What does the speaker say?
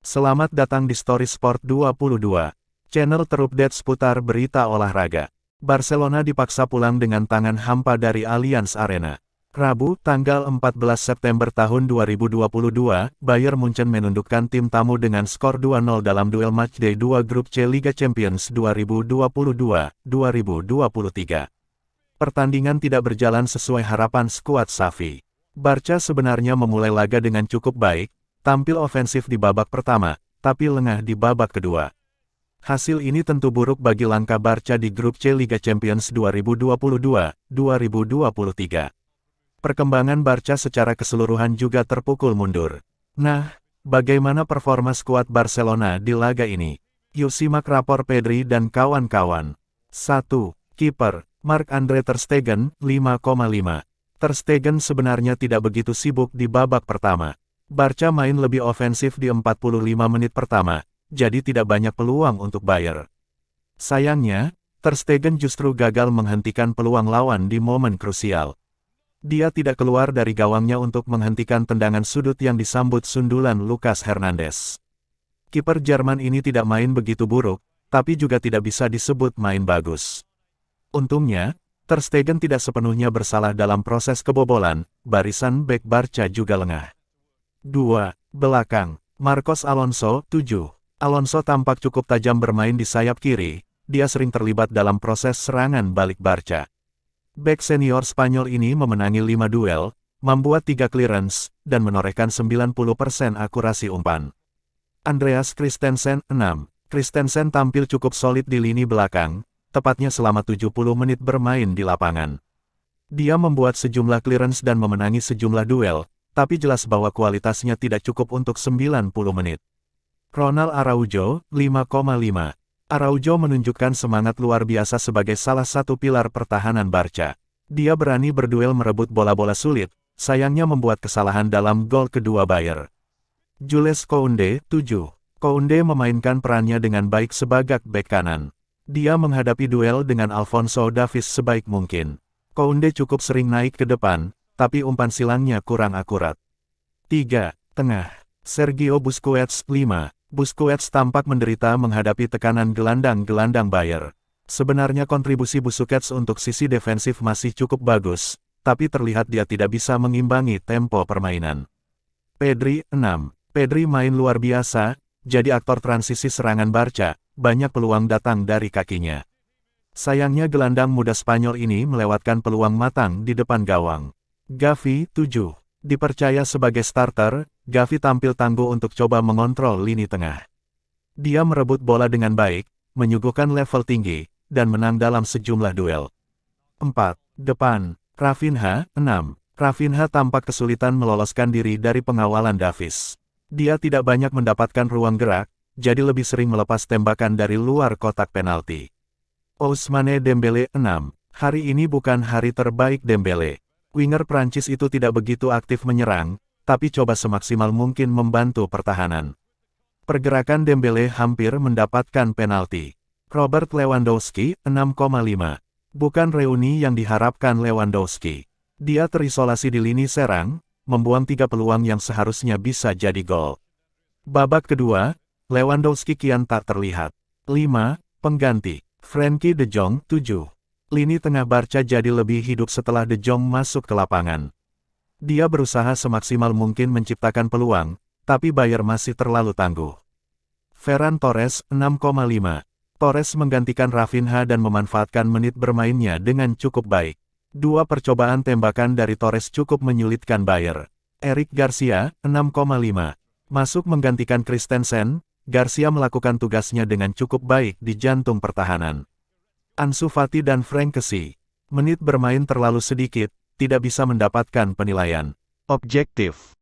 Selamat datang di Story Sport 22, channel terupdate seputar berita olahraga. Barcelona dipaksa pulang dengan tangan hampa dari Allianz Arena. Rabu, tanggal 14 September tahun 2022, Bayern Munchen menundukkan tim tamu dengan skor 2-0 dalam duel matchday 2 Grup C Liga Champions 2022-2023. Pertandingan tidak berjalan sesuai harapan skuad Xavi. Barca sebenarnya memulai laga dengan cukup baik, tampil ofensif di babak pertama, tapi lengah di babak kedua. Hasil ini tentu buruk bagi langkah Barca di Grup C Liga Champions 2022-2023. Perkembangan Barca secara keseluruhan juga terpukul mundur. Nah, bagaimana performa skuad Barcelona di laga ini? Yuk simak rapor Pedri dan kawan-kawan. 1. Kiper, Marc-Andre ter Stegen, 5,5. Ter Stegen sebenarnya tidak begitu sibuk di babak pertama. Barca main lebih ofensif di 45 menit pertama, jadi tidak banyak peluang untuk Bayern. Sayangnya, Ter Stegen justru gagal menghentikan peluang lawan di momen krusial. Dia tidak keluar dari gawangnya untuk menghentikan tendangan sudut yang disambut sundulan Lucas Hernandez. Kiper Jerman ini tidak main begitu buruk, tapi juga tidak bisa disebut main bagus. Untungnya, Ter Stegen tidak sepenuhnya bersalah dalam proses kebobolan, barisan bek Barca juga lengah. 2. Belakang, Marcos Alonso, 7. Alonso tampak cukup tajam bermain di sayap kiri, dia sering terlibat dalam proses serangan balik Barca. Bek senior Spanyol ini memenangi 5 duel, membuat 3 clearance, dan menorehkan 90% akurasi umpan. Andreas Christensen, 6. Christensen tampil cukup solid di lini belakang, tepatnya selama 70 menit bermain di lapangan. Dia membuat sejumlah clearance dan memenangi sejumlah duel, tapi jelas bahwa kualitasnya tidak cukup untuk 90 menit. Ronald Araujo, 5,5. Araujo menunjukkan semangat luar biasa sebagai salah satu pilar pertahanan Barca. Dia berani berduel merebut bola-bola sulit, sayangnya membuat kesalahan dalam gol kedua Bayern. Jules Koundé, 7. Koundé memainkan perannya dengan baik sebagai bek kanan. Dia menghadapi duel dengan Alphonso Davies sebaik mungkin. Koundé cukup sering naik ke depan, tapi umpan silangnya kurang akurat. 3. Tengah, Sergio Busquets, 5. Busquets tampak menderita menghadapi tekanan gelandang-gelandang Bayern. Sebenarnya kontribusi Busquets untuk sisi defensif masih cukup bagus, tapi terlihat dia tidak bisa mengimbangi tempo permainan. Pedri, 6. Pedri main luar biasa, jadi aktor transisi serangan Barca, banyak peluang datang dari kakinya. Sayangnya gelandang muda Spanyol ini melewatkan peluang matang di depan gawang. Gavi, 7. Dipercaya sebagai starter, Gavi tampil tangguh untuk coba mengontrol lini tengah. Dia merebut bola dengan baik, menyuguhkan level tinggi, dan menang dalam sejumlah duel. 4. Depan, Rafinha, 6. Rafinha tampak kesulitan meloloskan diri dari pengawalan Davies. Dia tidak banyak mendapatkan ruang gerak, jadi lebih sering melepas tembakan dari luar kotak penalti. Ousmane Dembélé, 6. Hari ini bukan hari terbaik Dembélé. Winger Prancis itu tidak begitu aktif menyerang, tapi coba semaksimal mungkin membantu pertahanan. Pergerakan Dembélé hampir mendapatkan penalti. Robert Lewandowski, 6,5. Bukan reuni yang diharapkan Lewandowski. Dia terisolasi di lini serang, membuang 3 peluang yang seharusnya bisa jadi gol. Babak kedua, Lewandowski kian tak terlihat. 5. Pengganti, Frenkie de Jong, 7. Lini tengah Barca jadi lebih hidup setelah De Jong masuk ke lapangan. Dia berusaha semaksimal mungkin menciptakan peluang, tapi Bayern masih terlalu tangguh. Ferran Torres, 6,5. Torres menggantikan Rafinha dan memanfaatkan menit bermainnya dengan cukup baik. 2 percobaan tembakan dari Torres cukup menyulitkan Bayern. Eric Garcia, 6,5. Masuk menggantikan Christensen, Garcia melakukan tugasnya dengan cukup baik di jantung pertahanan. Ansu Fati dan Frank Kessie. Menit bermain terlalu sedikit, tidak bisa mendapatkan penilaian objektif.